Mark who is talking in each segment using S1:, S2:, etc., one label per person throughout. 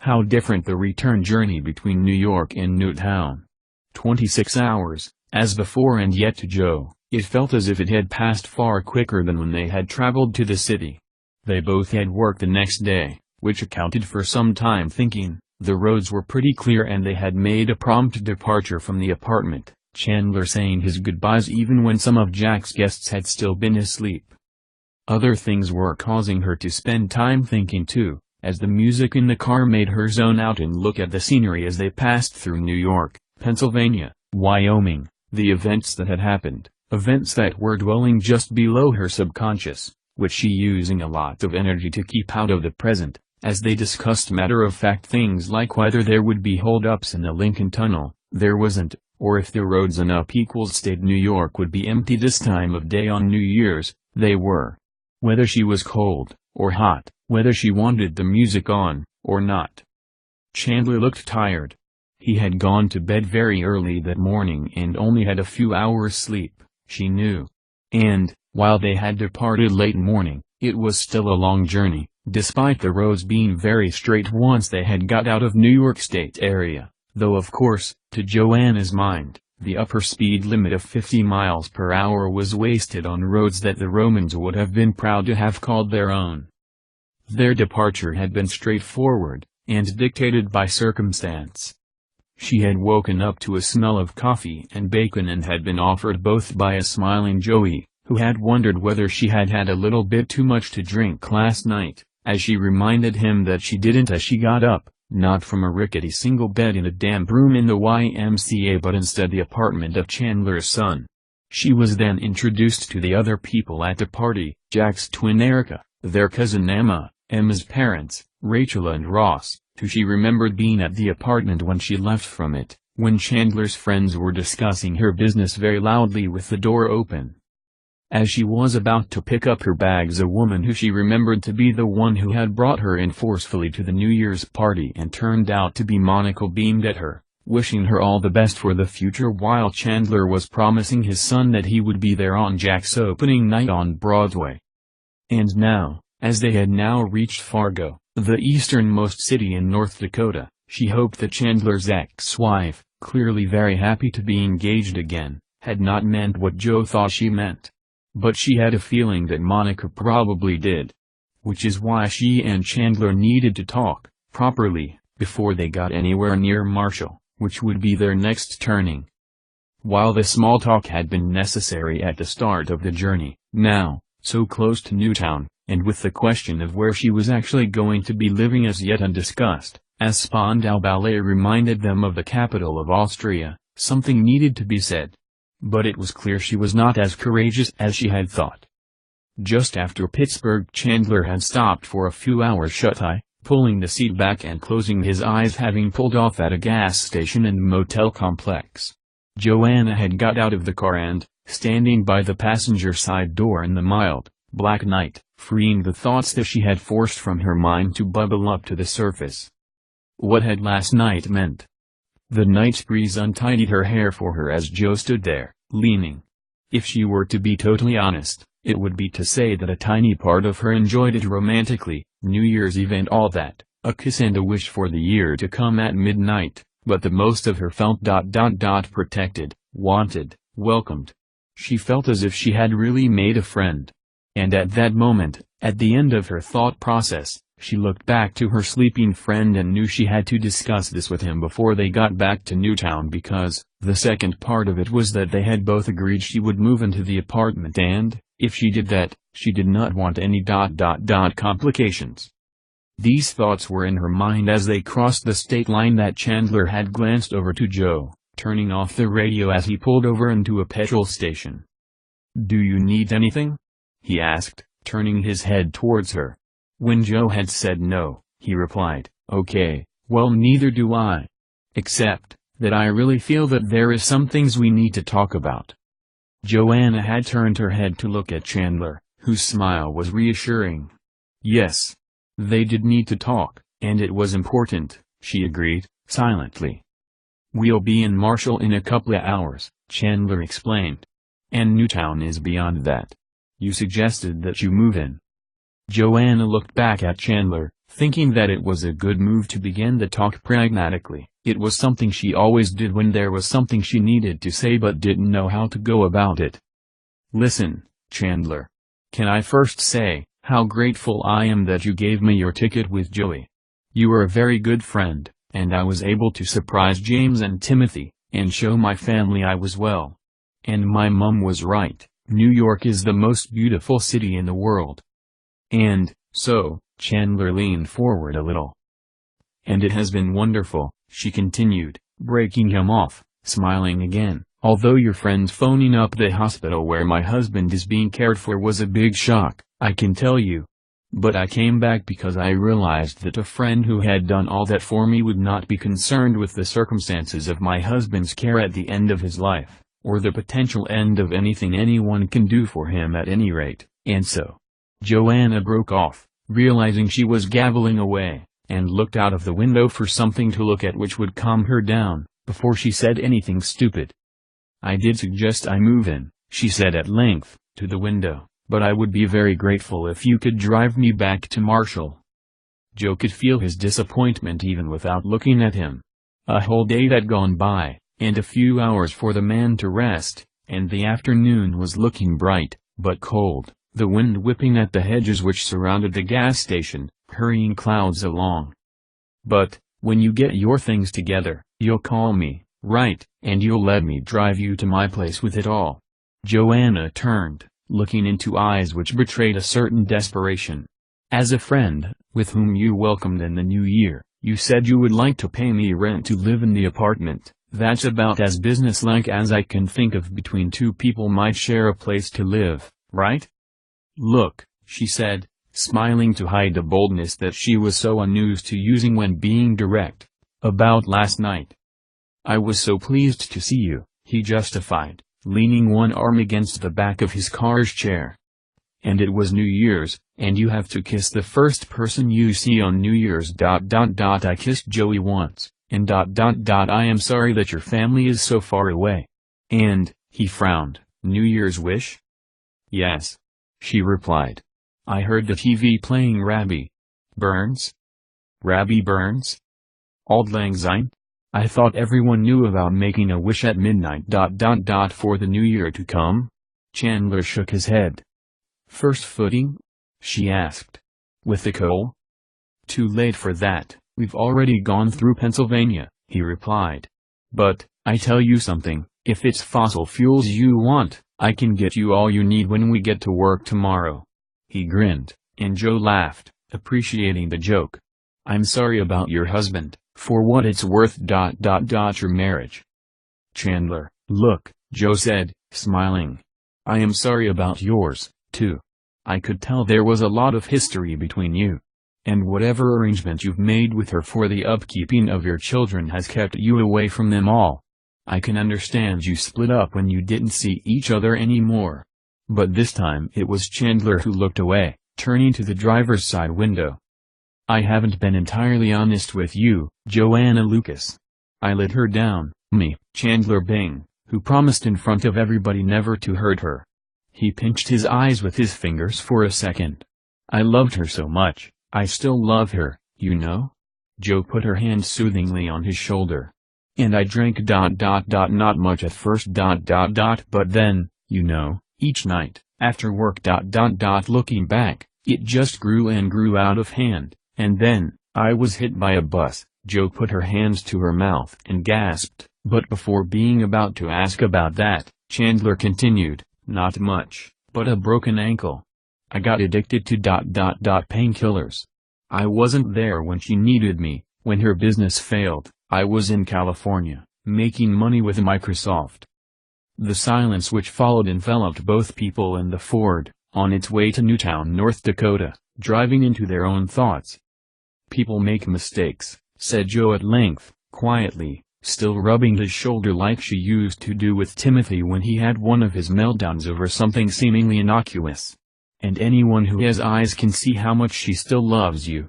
S1: How different the return journey between New York and Newtown. 26 hours, as before, and yet to Joe, it felt as if it had passed far quicker than when they had traveled to the city. They both had work the next day, which accounted for some time thinking. The roads were pretty clear and they had made a prompt departure from the apartment, Chandler saying his goodbyes even when some of Jack's guests had still been asleep. Other things were causing her to spend time thinking too, as the music in the car made her zone out and look at the scenery as they passed through New York, Pennsylvania, Wyoming, the events that had happened, events that were dwelling just below her subconscious, which she using a lot of energy to keep out of the present, as they discussed matter-of-fact things like whether there would be hold-ups in the Lincoln Tunnel, there wasn't, or if the roads in upstate New York would be empty this time of day on New Year's, they were. Whether she was cold, or hot, whether she wanted the music on, or not. Chandler looked tired. He had gone to bed very early that morning and only had a few hours sleep, she knew. And, while they had departed late morning, it was still a long journey, despite the roads being very straight once they had got out of New York State area, though of course, to Joanna's mind, the upper speed limit of 50 miles per hour was wasted on roads that the Romans would have been proud to have called their own. Their departure had been straightforward, and dictated by circumstance. She had woken up to a smell of coffee and bacon and had been offered both by a smiling Joey, who had wondered whether she had had a little bit too much to drink last night, as she reminded him that she didn't as she got up, not from a rickety single bed in a damp room in the YMCA but instead the apartment of Chandler's son. She was then introduced to the other people at the party, Jack's twin Erica, their cousin Emma, Emma's parents, Rachel and Ross, who she remembered being at the apartment when she left from it, when Chandler's friends were discussing her business very loudly with the door open. As she was about to pick up her bags, a woman who she remembered to be the one who had brought her in forcefully to the New Year's party and turned out to be Monica beamed at her, wishing her all the best for the future while Chandler was promising his son that he would be there on Jack's opening night on Broadway. And now, as they had now reached Fargo, the easternmost city in North Dakota, she hoped that Chandler's ex-wife, clearly very happy to be engaged again, had not meant what Joe thought she meant. But she had a feeling that Monica probably did. Which is why she and Chandler needed to talk, properly, before they got anywhere near Marshall, which would be their next turning. While the small talk had been necessary at the start of the journey, now, so close to Newtown, and with the question of where she was actually going to be living as yet undiscussed, as Spandau Ballet reminded them of the capital of Austria, something needed to be said. But it was clear she was not as courageous as she had thought. Just after Pittsburgh, Chandler had stopped for a few hours shut-eye, pulling the seat back and closing his eyes, having pulled off at a gas station and motel complex. Joanna had got out of the car and, standing by the passenger side door in the mild, black night, freeing the thoughts that she had forced from her mind to bubble up to the surface. What had last night meant? The night's breeze untidied her hair for her as Joe stood there, leaning. If she were to be totally honest, it would be to say that a tiny part of her enjoyed it romantically, New Year's Eve and all that, a kiss and a wish for the year to come at midnight, but the most of her felt protected, wanted, welcomed. She felt as if she had really made a friend. And at that moment, at the end of her thought process, she looked back to her sleeping friend and knew she had to discuss this with him before they got back to Newtown because, the second part of it was that they had both agreed she would move into the apartment and, if she did that, she did not want any complications. These thoughts were in her mind as they crossed the state line that Chandler had glanced over to Joe, turning off the radio as he pulled over into a petrol station. "Do you need anything?" he asked, turning his head towards her. When Joe had said no, he replied, "Okay, well neither do I. Except, that I really feel that there is some things we need to talk about." Joanna had turned her head to look at Chandler, whose smile was reassuring. Yes. They did need to talk, and it was important, she agreed, silently. "We'll be in Marshall in a couple of hours," Chandler explained. "And Newtown is beyond that. You suggested that you move in." Joanna looked back at Chandler, thinking that it was a good move to begin the talk pragmatically. It was something she always did when there was something she needed to say but didn't know how to go about it. "Listen, Chandler. Can I first say how grateful I am that you gave me your ticket with Joey? You were a very good friend, and I was able to surprise James and Timothy, and show my family I was well. And my mum was right, New York is the most beautiful city in the world." And, so, Chandler leaned forward a little. "And it has been wonderful," she continued, breaking him off, smiling again. "Although your friend's phoning up the hospital where my husband is being cared for was a big shock, I can tell you. But I came back because I realized that a friend who had done all that for me would not be concerned with the circumstances of my husband's care at the end of his life, or the potential end of anything anyone can do for him at any rate, and so—" Joanna broke off, realizing she was gabbling away, and looked out of the window for something to look at which would calm her down, before she said anything stupid. "I did suggest I move in," she said at length, to the window, "but I would be very grateful if you could drive me back to Marshall." Joe could feel his disappointment even without looking at him. A whole day had gone by, and a few hours for the man to rest, and the afternoon was looking bright, but cold, the wind whipping at the hedges which surrounded the gas station, hurrying clouds along. "But, when you get your things together, you'll call me, right, and you'll let me drive you to my place with it all." Joanna turned, looking into eyes which betrayed a certain desperation. "As a friend, with whom you welcomed in the new year, you said you would like to pay me rent to live in the apartment. That's about as businesslike as I can think of between two people might share a place to live, right?" "Look," she said, smiling to hide the boldness that she was so unused to using when being direct. "About last night. I was so pleased to see you," he justified, leaning one arm against the back of his car's chair. "And it was New Year's, and you have to kiss the first person you see on New Year's. I kissed Joey once, and I am sorry that your family is so far away." And, he frowned, "New Year's wish?" "Yes," she replied. "I heard the TV playing Rabbi Burns." "Rabbi Burns? Auld Lang Syne? I thought everyone knew about making a wish at midnight. For the new year to come?" Chandler shook his head. "First footing?" she asked. "With the coal?" "Too late for that, we've already gone through Pennsylvania," he replied. "But, I tell you something, if it's fossil fuels you want, I can get you all you need when we get to work tomorrow." He grinned, and Joe laughed, appreciating the joke. "I'm sorry about your husband, for what it's worth. Your marriage." "Chandler, look," Joe said, smiling. "I am sorry about yours, too. I could tell there was a lot of history between you. And whatever arrangement you've made with her for the upkeeping of your children has kept you away from them all. I can understand you split up when you didn't see each other anymore." But this time it was Chandler who looked away, turning to the driver's side window. "I haven't been entirely honest with you, Joanna Lucas. I let her down, me, Chandler Bing, who promised in front of everybody never to hurt her." He pinched his eyes with his fingers for a second. "I loved her so much, I still love her, you know?" Joe put her hand soothingly on his shoulder. "And I drank not much at first but then, you know, each night, after work looking back, it just grew and grew out of hand, and then, I was hit by a bus." Joe put her hands to her mouth and gasped, but before being about to ask about that, Chandler continued, "Not much, but a broken ankle. I got addicted to painkillers. I wasn't there when she needed me. When her business failed, I was in California, making money with Microsoft." The silence which followed enveloped both people and the Ford, on its way to Newtown, North Dakota, driving into their own thoughts. "People make mistakes," said Joe at length, quietly, still rubbing his shoulder like she used to do with Timothy when he had one of his meltdowns over something seemingly innocuous. "And anyone who has eyes can see how much she still loves you."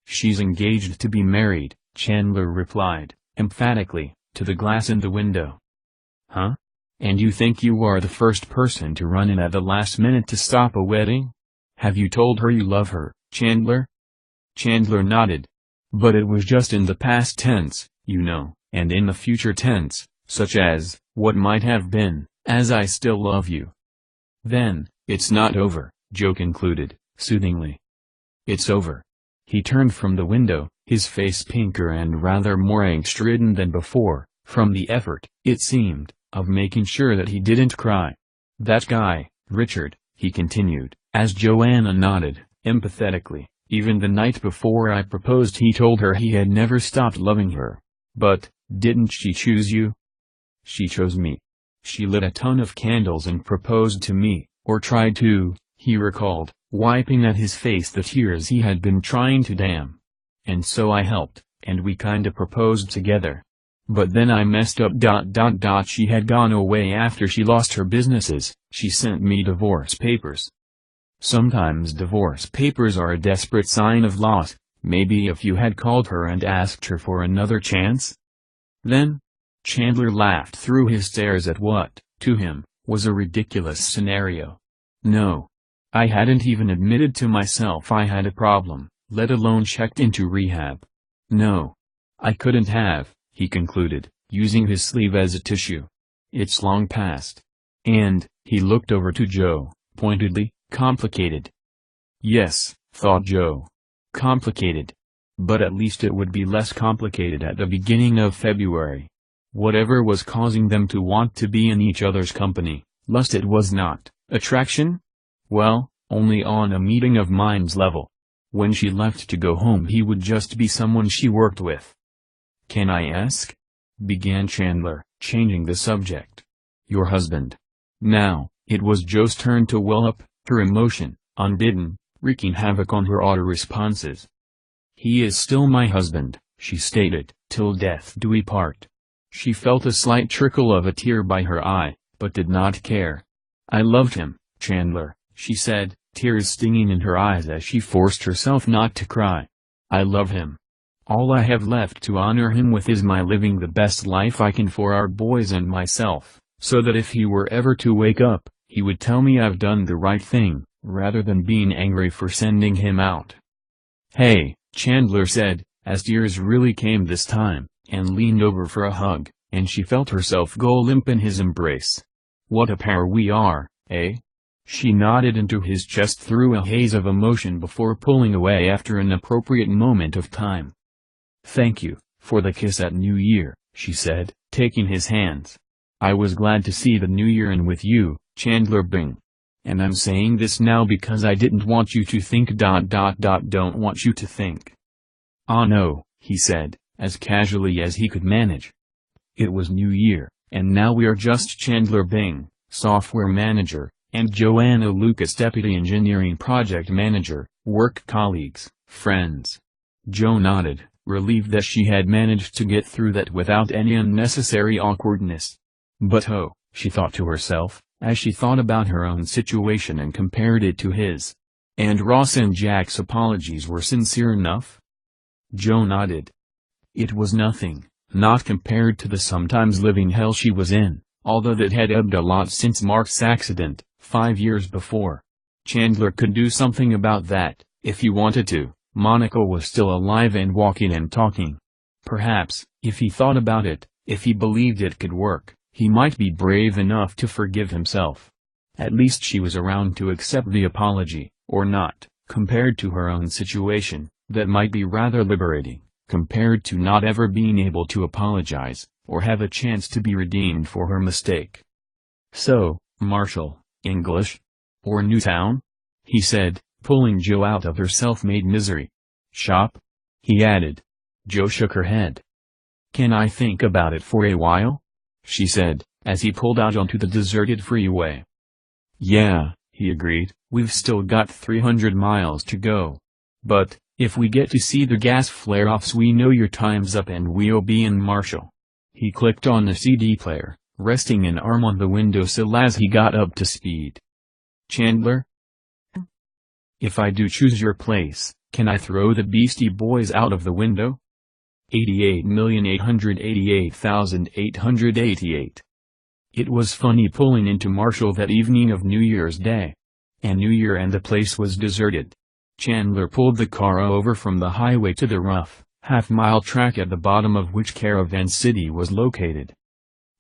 S1: "She's engaged to be married," Chandler replied, emphatically, to the glass in the window. "Huh? And you think you are the first person to run in at the last minute to stop a wedding? Have you told her you love her, Chandler?" Chandler nodded. But it was just in the past tense, you know, and in the future tense, such as, what might have been, as I still love you. Then, it's not over, Joe concluded, soothingly. It's over. He turned from the window, his face pinker and rather more angst-ridden than before, from the effort, it seemed, of making sure that he didn't cry. That guy, Richard, he continued, as Joanna nodded, empathetically, even the night before I proposed he told her he had never stopped loving her. But, didn't she choose you? She chose me. She lit a ton of candles and proposed to me, or tried to, he recalled, wiping at his face the tears he had been trying to dam. And so I helped, and we kinda proposed together. But then I messed up. She had gone away after she lost her businesses. She sent me divorce papers. Sometimes divorce papers are a desperate sign of loss. Maybe if you had called her and asked her for another chance? Then? Chandler laughed through his stares at what, to him, was a ridiculous scenario. No. I hadn't even admitted to myself I had a problem, let alone checked into rehab. No. I couldn't have, he concluded, using his sleeve as a tissue. It's long past. And, he looked over to Joe, pointedly, complicated. Yes, thought Joe. Complicated. But at least it would be less complicated at the beginning of February. Whatever was causing them to want to be in each other's company, lust it was not, attraction? Well, only on a meeting of minds level. When she left to go home he would just be someone she worked with. Can I ask? Began Chandler, changing the subject. Your husband. Now, it was Joe's turn to well up, her emotion, unbidden, wreaking havoc on her auto-responses. He is still my husband, she stated, till death do we part. She felt a slight trickle of a tear by her eye, but did not care. I loved him, Chandler, she said, tears stinging in her eyes as she forced herself not to cry. I love him. All I have left to honor him with is my living the best life I can for our boys and myself, so that if he were ever to wake up, he would tell me I've done the right thing, rather than being angry for sending him out. Hey, Chandler said, as tears really came this time, and leaned over for a hug, and she felt herself go limp in his embrace. What a pair we are, eh? She nodded into his chest through a haze of emotion before pulling away after an appropriate moment of time. Thank you, for the kiss at New Year, she said, taking his hands. I was glad to see the New Year in with you, Chandler Bing. And I'm saying this now because I didn't want you to think. Don't want you to think. Ah no, he said, as casually as he could manage. It was New Year, and now we are just Chandler Bing, software manager, and Joanna Lucas deputy engineering project manager, work colleagues, friends. Joe nodded, relieved that she had managed to get through that without any unnecessary awkwardness. But oh, she thought to herself, as she thought about her own situation and compared it to his. And Ross and Jack's apologies were sincere enough? Joe nodded. It was nothing, not compared to the sometimes living hell she was in, although that had ebbed a lot since Mark's accident, 5 years before. Chandler could do something about that, if he wanted to. Monica was still alive and walking and talking. Perhaps, if he thought about it, if he believed it could work, he might be brave enough to forgive himself. At least she was around to accept the apology, or not, compared to her own situation, that might be rather liberating, compared to not ever being able to apologize, or have a chance to be redeemed for her mistake. So, Marshall, English? Or Newtown? He said, pulling Joe out of her self-made misery. Shop? He added. Joe shook her head. Can I think about it for a while? She said, as he pulled out onto the deserted freeway. Yeah, he agreed, we've still got 300 miles to go. But, if we get to see the gas flare-offs we know your time's up and we'll be in Marshall. He clicked on the CD player, resting an arm on the windowsill as he got up to speed. Chandler? If I do choose your place, can I throw the Beastie Boys out of the window? 88,888,888. It was funny pulling into Marshall that evening of New Year's Day. And New Year and the place was deserted. Chandler pulled the car over from the highway to the rough, half-mile track at the bottom of which Caravan City was located.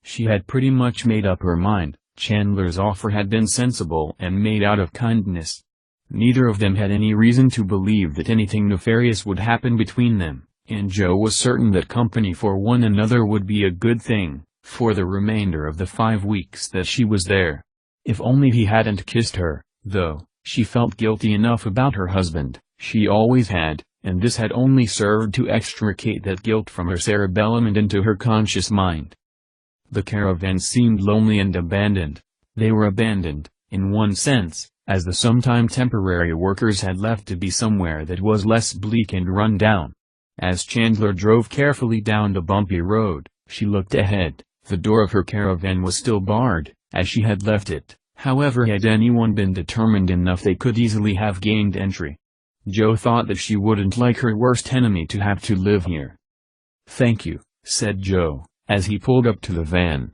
S1: She had pretty much made up her mind. Chandler's offer had been sensible and made out of kindness. Neither of them had any reason to believe that anything nefarious would happen between them, and Joe was certain that company for one another would be a good thing, for the remainder of the 5 weeks that she was there. If only he hadn't kissed her, though, she felt guilty enough about her husband, she always had, and this had only served to extricate that guilt from her cerebellum and into her conscious mind. The caravan seemed lonely and abandoned. They were abandoned, in one sense, as the sometime temporary workers had left to be somewhere that was less bleak and run down. As Chandler drove carefully down the bumpy road, she looked ahead. The door of her caravan was still barred, as she had left it. However, had anyone been determined enough, they could easily have gained entry. Joe thought that she wouldn't like her worst enemy to have to live here. "Thank you," said Joe, as he pulled up to the van.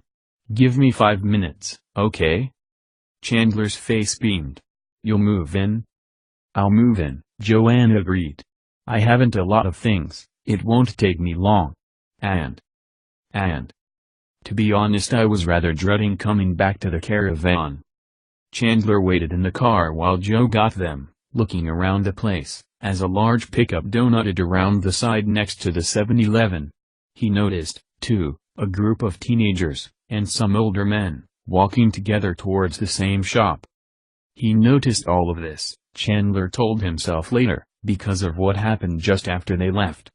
S1: "Give me 5 minutes, okay?" Chandler's face beamed. "You'll move in?" "I'll move in," Joanne agreed. "I haven't a lot of things, it won't take me long. And, to be honest, I was rather dreading coming back to the caravan." Chandler waited in the car while Joe got them, looking around the place, as a large pickup donutted around the side next to the 7-Eleven. He noticed, too, a group of teenagers, and some older men, walking together towards the same shop. He noticed all of this, Chandler told himself later, because of what happened just after they left.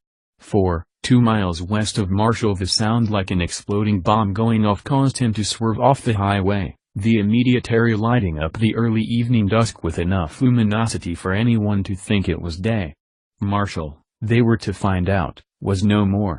S1: 2 miles west of Marshall, the sound like an exploding bomb going off caused him to swerve off the highway, the immediate area lighting up the early evening dusk with enough luminosity for anyone to think it was day. Marshall, they were to find out, was no more.